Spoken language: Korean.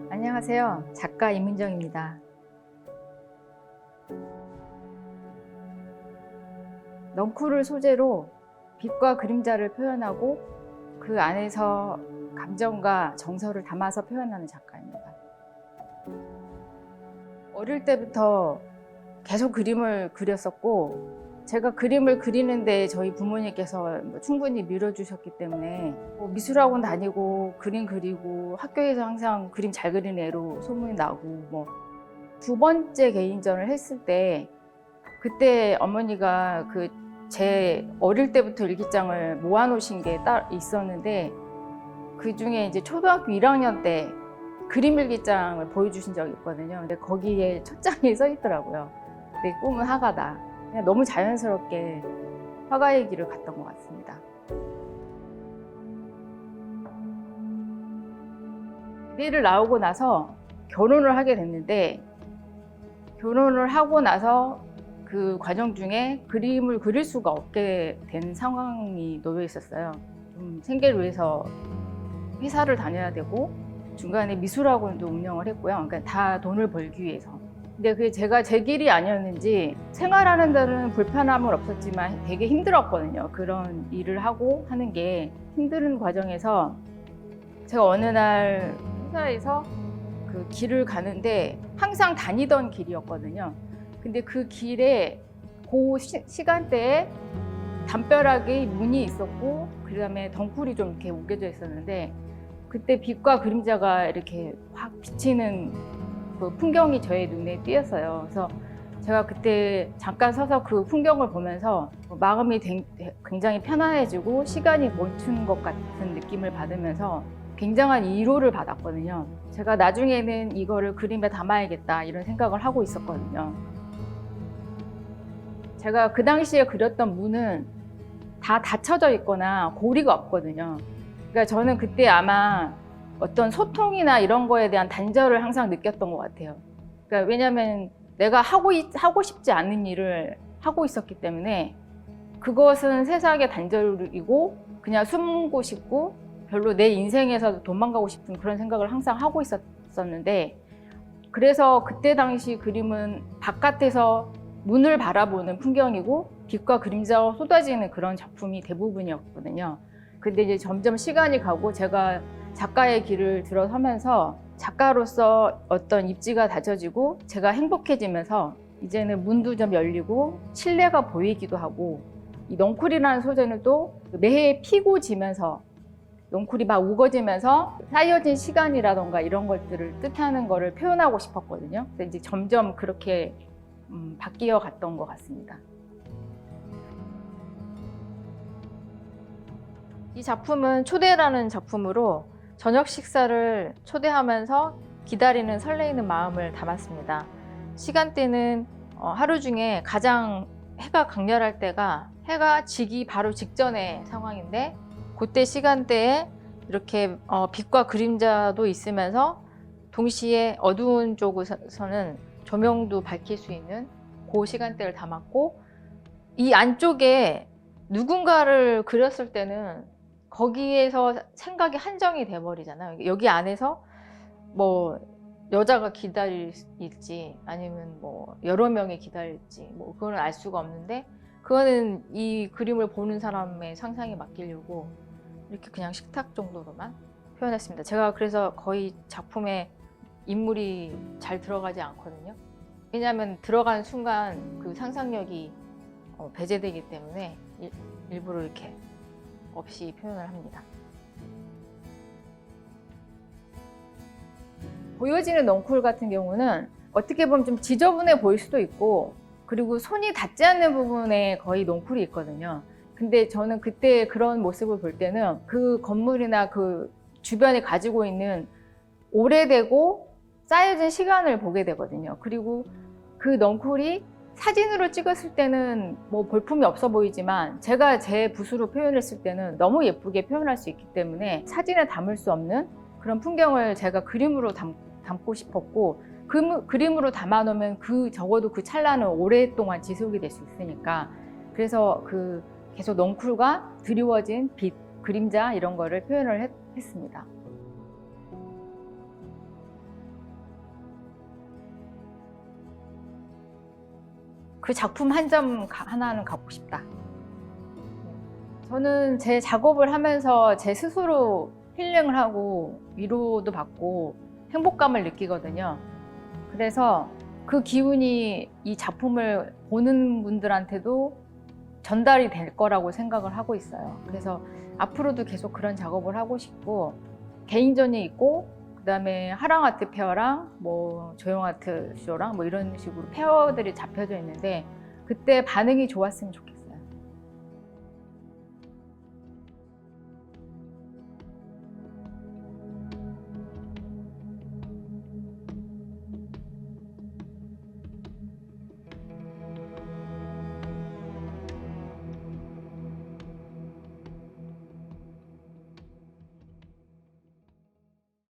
안녕하세요. 작가 임은정입니다. 넝쿨을 소재로 빛과 그림자를 표현하고 그 안에서 감정과 정서를 담아서 표현하는 작가입니다. 어릴 때부터 계속 그림을 그렸었고, 제가 그림을 그리는데 저희 부모님께서 충분히 밀어주셨기 때문에 미술학원 다니고 그림 그리고 학교에서 항상 그림 잘 그리는 애로 소문이 나고, 두 번째 개인전을 했을 때 그때 어머니가 제 어릴 때부터 일기장을 모아놓으신 게 있었는데, 그 중에 이제 초등학교 1학년 때 그림 일기장을 보여주신 적이 있거든요. 근데 거기에 첫 장에 써 있더라고요. 내 꿈은 화가다. 그냥 너무 자연스럽게 화가의 길을 갔던 것 같습니다. 미대를 나오고 나서 결혼을 하게 됐는데, 결혼을 하고 나서 그 과정 중에 그림을 그릴 수가 없게 된 상황이 놓여 있었어요. 생계를 위해서 회사를 다녀야 되고 중간에 미술학원도 운영을 했고요. 그러니까 다 돈을 벌기 위해서. 근데 그게 제 길이 아니었는지 생활하는 데는 불편함은 없었지만 되게 힘들었거든요. 그런 일을 하고 하는 게 힘든 과정에서 제가 어느 날 회사에서 그 길을 가는데 항상 다니던 길이었거든요. 근데 그 길에 그 시간대에 담벼락에 문이 있었고, 그 다음에 덩쿨이 좀 이렇게 우겨져 있었는데, 그때 빛과 그림자가 이렇게 확 비치는 그 풍경이 저의 눈에 띄었어요. 그래서 제가 그때 잠깐 서서 그 풍경을 보면서 마음이 굉장히 편안해지고 시간이 멈추는 것 같은 느낌을 받으면서 굉장한 위로를 받았거든요. 제가 나중에는 이거를 그림에 담아야겠다 이런 생각을 하고 있었거든요. 제가 그 당시에 그렸던 문은 다 닫혀져 있거나 고리가 없거든요. 그러니까 저는 그때 아마 어떤 소통이나 이런 거에 대한 단절을 항상 느꼈던 것 같아요. 그러니까 왜냐하면 내가 하고 싶지 않은 일을 하고 있었기 때문에 그것은 세상의 단절이고 그냥 숨고 싶고 별로 내 인생에서 도망가고 싶은 그런 생각을 항상 하고 있었는데, 그래서 그때 당시 그림은 바깥에서 문을 바라보는 풍경이고 빛과 그림자가 쏟아지는 그런 작품이 대부분이었거든요. 근데 이제 점점 시간이 가고 제가 작가의 길을 들어서면서 작가로서 어떤 입지가 다져지고 제가 행복해지면서 이제는 문도 좀 열리고 실내가 보이기도 하고, 이 넝쿨이라는 소재는 또 매해 피고 지면서 넝쿨이 막 우거지면서 쌓여진 시간이라던가 이런 것들을 뜻하는 거를 표현하고 싶었거든요. 근데 이제 점점 그렇게 바뀌어 갔던 것 같습니다. 이 작품은 초대라는 작품으로 저녁 식사를 초대하면서 기다리는 설레이는 마음을 담았습니다. 시간대는 하루 중에 가장 해가 강렬할 때가 해가 지기 바로 직전의 상황인데, 그때 시간대에 이렇게 빛과 그림자도 있으면서 동시에 어두운 쪽에서는 조명도 밝힐 수 있는 그 시간대를 담았고, 이 안쪽에 누군가를 그렸을 때는 거기에서 생각이 한정이 돼버리잖아요. 여기 안에서 여자가 기다릴지 아니면 여러 명이 기다릴지 그건 알 수가 없는데, 그거는 이 그림을 보는 사람의 상상에 맡기려고 이렇게 그냥 식탁 정도로만 표현했습니다. 제가 그래서 거의 작품에 인물이 잘 들어가지 않거든요. 왜냐하면 들어가는 순간 그 상상력이 배제되기 때문에 일부러 이렇게 없이 표현을 합니다. 보여지는 넝쿨 같은 경우는 어떻게 보면 좀 지저분해 보일 수도 있고, 그리고 손이 닿지 않는 부분에 거의 넝쿨이 있거든요. 근데 저는 그때 그런 모습을 볼 때는 그 건물이나 그 주변에 가지고 있는 오래되고 쌓여진 시간을 보게 되거든요. 그리고 그 넝쿨이 사진으로 찍었을 때는 볼품이 없어 보이지만 제가 제 붓으로 표현했을 때는 너무 예쁘게 표현할 수 있기 때문에 사진에 담을 수 없는 그런 풍경을 제가 그림으로 담고 싶었고, 그림으로 담아놓으면 적어도 그 찰나는 오랫동안 지속이 될 수 있으니까, 그래서 계속 넝쿨과 드리워진 빛, 그림자 이런 거를 표현을 했습니다. 그 작품 한 점 하나는 갖고 싶다. 저는 제 작업을 하면서 제 스스로 힐링을 하고 위로도 받고 행복감을 느끼거든요. 그래서 그 기운이 이 작품을 보는 분들한테도 전달이 될 거라고 생각을 하고 있어요. 그래서 앞으로도 계속 그런 작업을 하고 싶고, 개인전이 있고 그다음에 하랑아트 페어랑 뭐 조용아트 쇼랑 뭐 이런 식으로 페어들이 잡혀져 있는데, 그때 반응이 좋았으면 좋겠어요.